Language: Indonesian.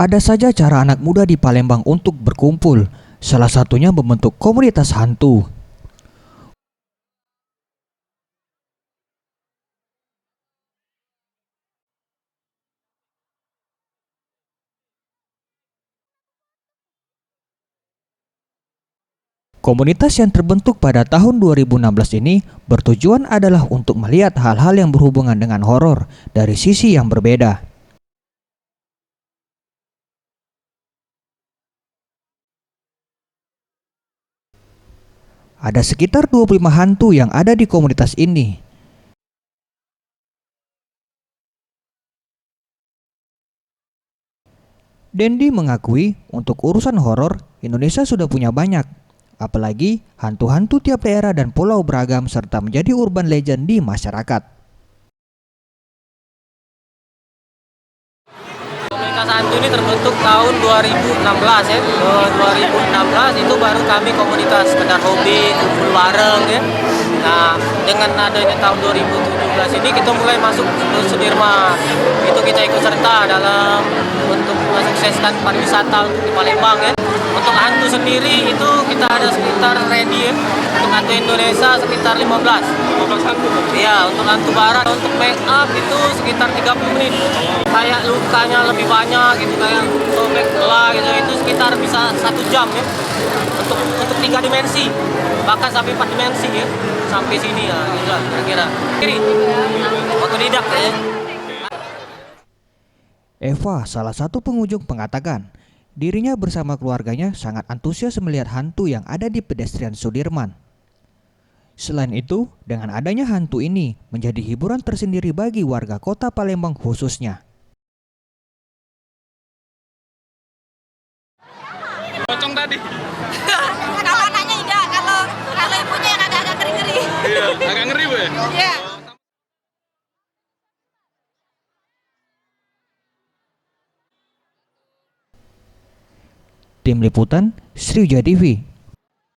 Ada saja cara anak muda di Palembang untuk berkumpul, salah satunya membentuk komunitas hantu. Komunitas yang terbentuk pada tahun 2016 ini bertujuan adalah untuk melihat hal-hal yang berhubungan dengan horor dari sisi yang berbeda. Ada sekitar 25 hantu yang ada di komunitas ini. Dendi mengakui untuk urusan horor, Indonesia sudah punya banyak. Apalagi hantu-hantu tiap daerah dan pulau beragam serta menjadi urban legend di masyarakat. Komunitas hantu ini terbentuk tahun 2016 ya. 2016 itu baru kami komunitas sekedar hobi, kumpul bareng ya. Nah, dengan adanya tahun 2017 ini kita mulai masuk ke Sudirman. Itu kita ikut serta dalam untuk mensukseskan pariwisata untuk di Palembang ya. Untuk hantu sendiri itu kita ada sekitar ready ya. Untuk hantu Indonesia sekitar 15 hantu. Iya, untuk hantu barat untuk make up itu sekitar 30 menit. Kayak lukanya lebih banyak gitu, kayak sobek belah gitu, itu sekitar bisa 1 jam ya. Untuk 3 dimensi, bahkan sampai 4 dimensi ya. Sampai sini ya, gitu lah kira-kira. Kiri, otodidak ya. Eva, salah satu pengunjung, mengatakan dirinya bersama keluarganya sangat antusias melihat hantu yang ada di pedestrian Sudirman. Selain itu, dengan adanya hantu ini menjadi hiburan tersendiri bagi warga kota Palembang khususnya. Pocong tadi. Kalau anaknya enggak, kalau ibunya yang agak-agak ngeri-ngeri. Iya, agak ngeri Bu ya? Iya. Tim Liputan, Sriwijaya TV.